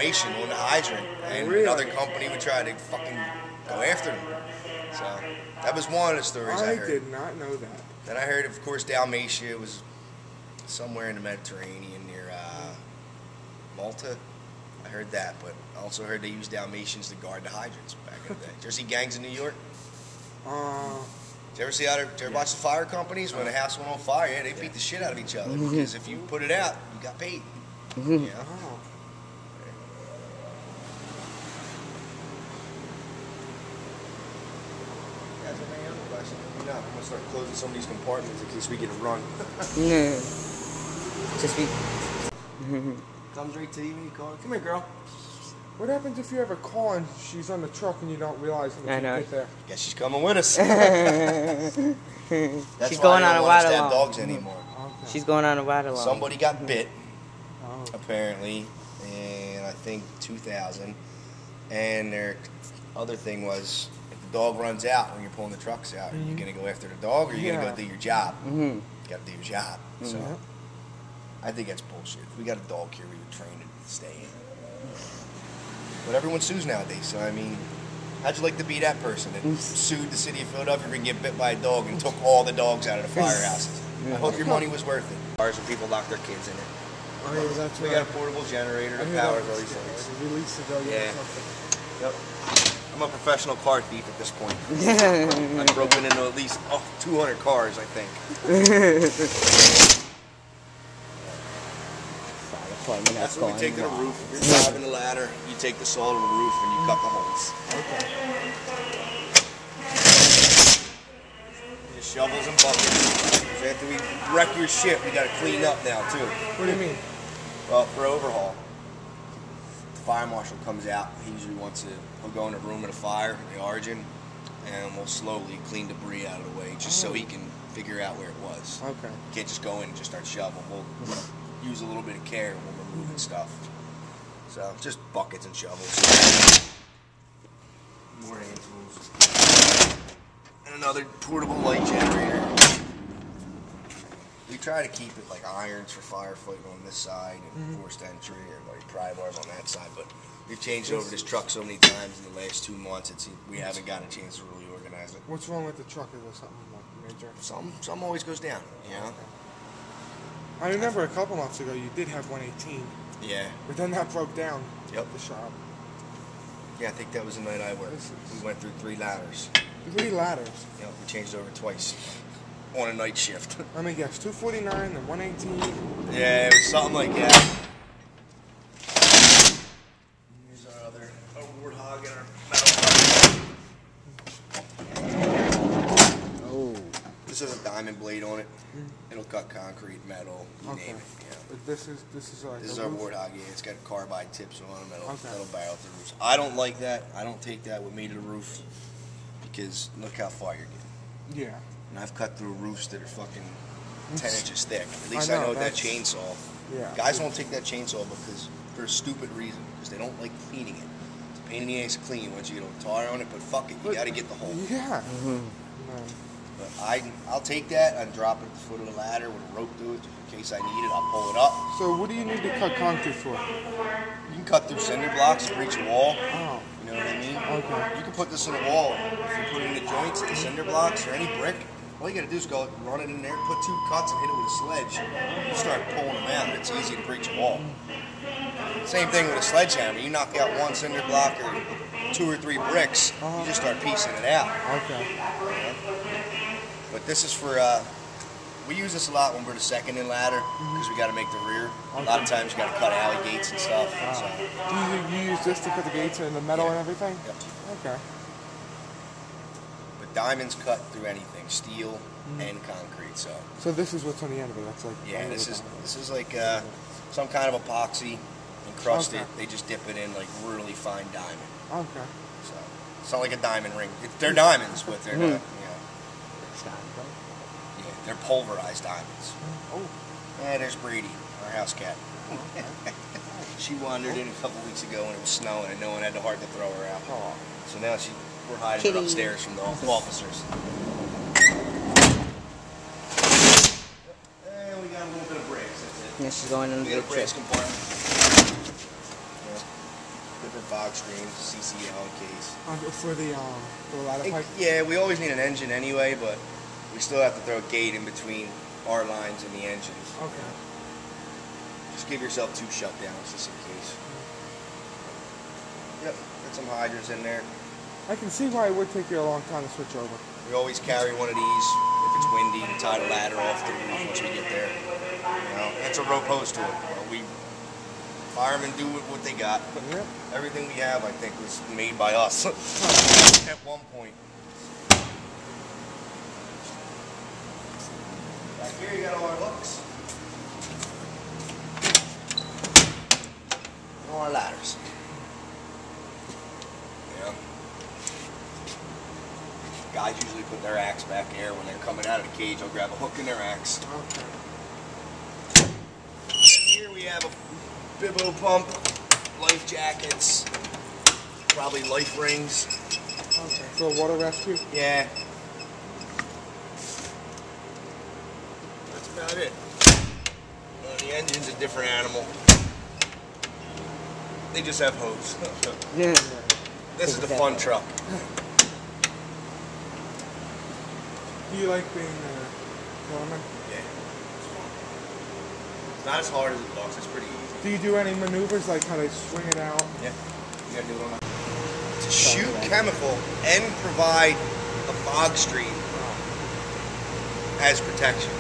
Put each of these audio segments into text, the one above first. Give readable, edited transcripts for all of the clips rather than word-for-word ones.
Dalmatian on the hydrant, and another company would try to fucking go after them. So that was one of the stories I heard. I did not know that. Then I heard, of course, Dalmatia was somewhere in the Mediterranean near Malta. I heard that, but I also heard they used Dalmatians to guard the hydrants back in the day. Did you ever see gangs in New York? Did you ever see watch the fire companies when a house went on fire? Yeah, they beat the shit out of each other because if you put it out, you got paid. You know? Oh. You guys have any other questions? I'm gonna start closing some of these compartments in case we get a run. Just be. Comes right to you when you call. Come here, girl. What happens if you ever call and she's on the truck and you don't realize until you get there? Guess she's coming with us. She's going on a ride along. Dogs anymore. Okay. She's going on a ride along. Somebody got bit, apparently, in I think 2000. And their other thing was, if the dog runs out when you're pulling the trucks out, are you gonna go after the dog or are you gonna go do your job? You gotta do your job. So I think that's bullshit. If we got a dog here, we would train it to stay in. But everyone sues nowadays, so I mean, how'd you like to be that person that sued the city of Philadelphia for getting bit by a dog and took all the dogs out of the firehouses? I hope your money was worth it. Cars and people lock their kids in it. Oh, yeah, that's we got a portable generator that powers all these things. Release the dog or something. Yep. I'm a professional car thief at this point. I've broken into at least 200 cars, I think. That's when we take to the roof. You're driving the ladder, you take the saw to the roof and you cut the holes. Okay. Your shovels and buckets. So after we wreck your ship, we got to clean up now too. What do you mean? Well, for overhaul, the fire marshal comes out. He usually he'll go in the room of the fire, the origin, and we'll slowly clean debris out of the way just so he can figure out where it was. Okay. You can't just go in and just start shoveling. We'll use a little bit of care when we're moving stuff. So just buckets and shovels. More hand tools. And another portable light generator. We try to keep it like irons for firefighting on this side and forced entry, or like pry bars on that side. But we've changed over this truck so many times in the last 2 months, we haven't gotten a chance to really organize it. What's wrong with the truck? Is there something like major? Some always goes down, you know? I remember a couple months ago you did have 118. Yeah. But then that broke down. Yep. The shop. Yeah, I think that was the night I worked. We went through 3 ladders. 3 ladders? Yep, we changed over twice on a night shift. Let me guess, 249 and 118? Yeah, it was something like that. Here's our other warthog in our metal. Oh. This has a diamond blade on it. It'll cut concrete, metal, you name it. Yeah. But this is like this is our warthog. Yeah, it's got carbide tips on them. That'll barrel through roofs. I don't like that. I don't take that with me to the roof because look how far you're getting. Yeah. And I've cut through roofs that are fucking 10 inches thick. At least I know that chainsaw. Yeah. Guys won't take that chainsaw because for a stupid reason, because they don't like cleaning it. It's a pain in the ass to clean once you get a tar on it, but fuck it, you got to get the hole. Yeah. But I'll take that and drop it at the foot of the ladder with a rope through it, just in case I need it. I'll pull it up. So what do you need to cut concrete for? You can cut through cinder blocks to breach a wall. Oh. You know what I mean? Okay. You can put this in a wall. If you put it in the joints, the cinder blocks, or any brick, all you got to do is go run it in there, put 2 cuts, and hit it with a sledge. You start pulling them out. It's easy to breach a wall. Same thing with a sledgehammer. You knock out 1 cinder block or 2 or 3 bricks, you just start piecing it out. Okay. But this is for, we use this a lot when we're the second in ladder, because we got to make the rear. A lot of times you got to cut alley gates and stuff. So. Do you use this to cut the gates and the metal and everything? Yep. Okay. But diamonds cut through anything, steel and concrete. So this is what's on the end of it. That's like this is like some kind of epoxy encrusted. They just dip it in like really fine diamond. Okay. So it's not like a diamond ring. They're diamonds, but they're not. Yeah, they're pulverized diamonds. Oh. Yeah, there's Brady, our house cat. She wandered in a couple weeks ago when it was snowing and no one had the heart to throw her out. Oh. So now we're hiding her upstairs from the officers. And we got a little bit of brakes, that's it. Yeah, she's going into the brakes compartment. different fog screens, CCL case. For the ladder pipe? Yeah, we always need an engine anyway, but we still have to throw a gate in between our lines and the engines. Okay. Just give yourself 2 shutdowns just in case. Yep, got some hydrants in there. I can see why it would take you a long time to switch over. We always carry one of these. If it's windy, we tie the ladder off to the roof once we get there. You know, it's a rope hose to it. We firemen do what they got. Yep. Everything we have, I think, was made by us at one point. Back here, you got all our hooks. All our ladders. Yeah. Guys usually put their axe back here when they're coming out of the cage. They'll grab a hook in their axe. Okay. And here we have a bibbo pump, life jackets, probably life rings. Okay. For a water rescue? Yeah. That's about it. The engine's a different animal. They just have hose. Yeah. This is the fun truck. Do you like being a foreman? Yeah. It's not as hard as it looks. It's pretty easy. Do you do any maneuvers, like how they swing it out? Yeah. You gotta do it on that. To shoot chemical and provide a fog stream as protection.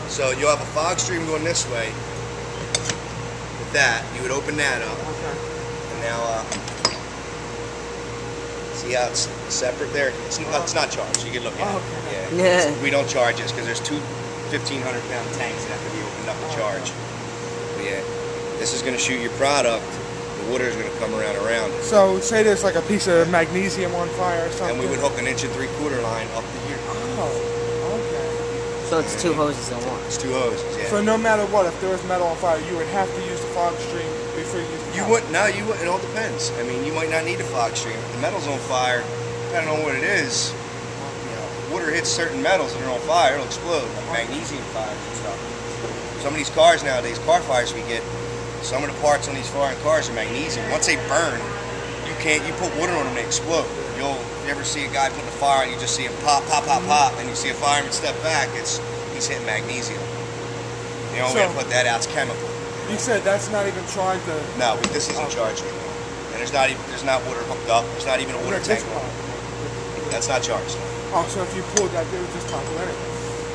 So you'll have a fog stream going this way. With that, you would open that up. Okay. And now, see how it's separate there? It's not charged. You can look at it. Yeah. We don't charge this because there's 2 1,500-pound tanks that have to be opened up to charge. But yeah, this is going to shoot your product. The water is going to come around it. So say there's like a piece of magnesium on fire or something. And we would hook an 1 3/4 line up to here. Oh, okay. So it's 2 hoses in one. It's 2 hoses, yeah. So no matter what, if there was metal on fire, you would have to use the fog stream before you use the You wouldn't. No, you wouldn't. It all depends. I mean, you might not need a fog stream. If the metal's on fire, I don't know what it is. You know, water hits certain metals and they're on fire, it'll explode, like magnesium fires and stuff. Some of these cars nowadays, car fires we get, some of the parts on these foreign cars are magnesium. Once they burn, you put water on them, they explode. If you ever see a guy putting a fire and you just see him pop, pop, pop, pop, and you see a fireman step back, he's hitting magnesium. The only way to put that out is chemical. You said that's not even charged to... No, this isn't charged anymore. And there's not water hooked up. There's not even a water tank. That's not charged. Oh, so if you pulled that, they would just pop it anyway.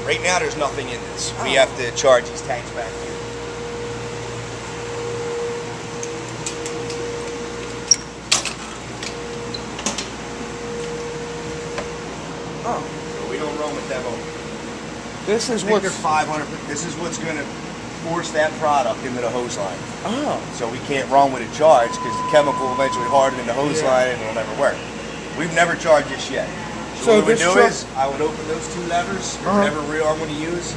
Right now, there's nothing in this. We have to charge these tanks back here. Oh. So we don't run with them over. This is they're 500. This is what's going to force that product into the hose line. Oh. So we can't run with it charged because the chemical will eventually harden in the hose line and it'll never work. We've never charged this yet. So what we would do is I would open those 2 levers, or whatever reel I'm going to use.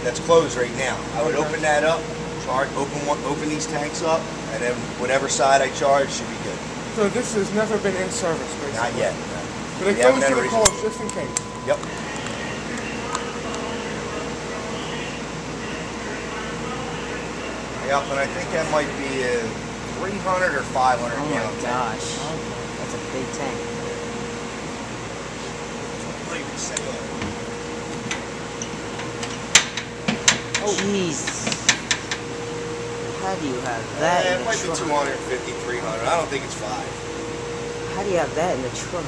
That's closed right now. I would open that up, open these tanks up, and then whatever side I charge should be good. So this has never been in service, basically? Not yet. No. But it goes to the cause just in case. Yep. Yep, and I think that might be a 300 or 500 Oh gallon my gosh. That's a big tank. Oh, jeez. How do you have that in it the might trunk? be 250, 300. I don't think it's 5. How do you have that in the trunk?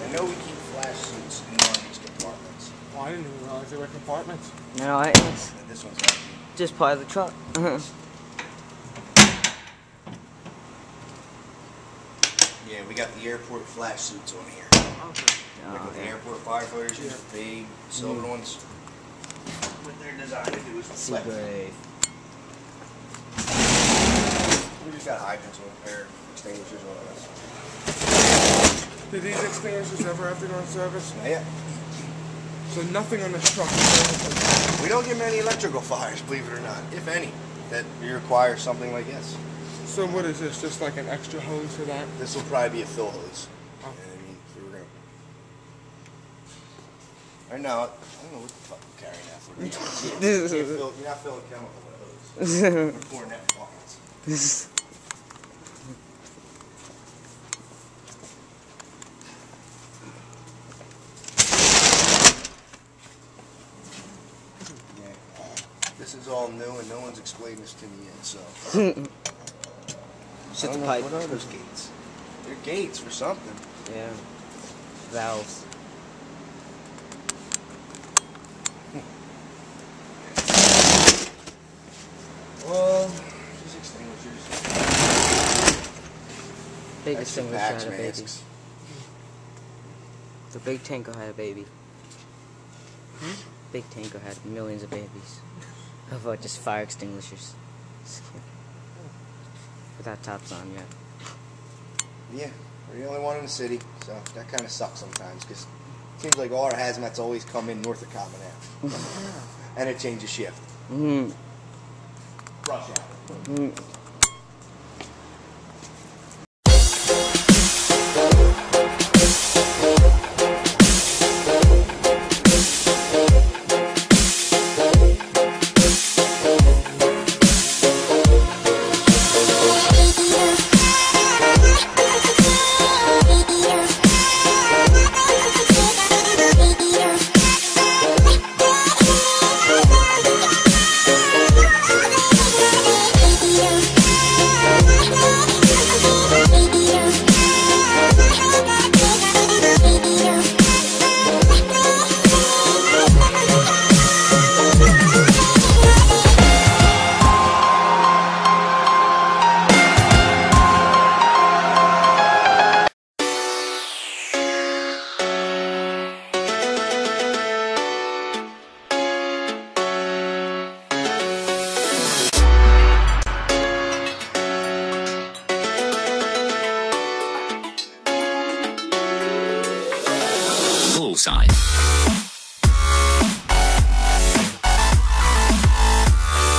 I know we keep flash suits in one of these compartments. Oh, I didn't even realize there were compartments. No, it's And this one's empty. just part of the truck. Yeah, we got the airport flash suits on here. Okay. Like what the airport firefighters use, big silver ones. What they're designed to do is Sea reflect. gray. We just got hydrants on air extinguishers on us. Did these extinguishers ever have to go in service? Yeah. So nothing on this truck is service. We don't get many electrical fires, believe it or not, if any. that require something like this. So what is this? Just like an extra hose for that? This will probably be a fill hose. Oh. You know what I mean? So we're gonna. Right now, I don't know what the fuck I'm carrying that for. You're not filling chemical with a hose. You're pouring that in buckets. This is all new and no one's explained this to me yet, so. Shit the pipe. What are those gates? They're gates for something. Yeah. Valves. Well, these extinguishers. Big Extra extinguisher packs, had a baby. masks. The big tanker had a baby. Big tanker had millions of babies. How about just fire extinguishers? Just kidding. Without tops on yet. Yeah, we're the only one in the city, so that kind of sucks sometimes, because it seems like all our hazmats always come in north of Common Ave. And it changes shift. Mm-hmm. Rush hour. Mm-hmm. Bullseye.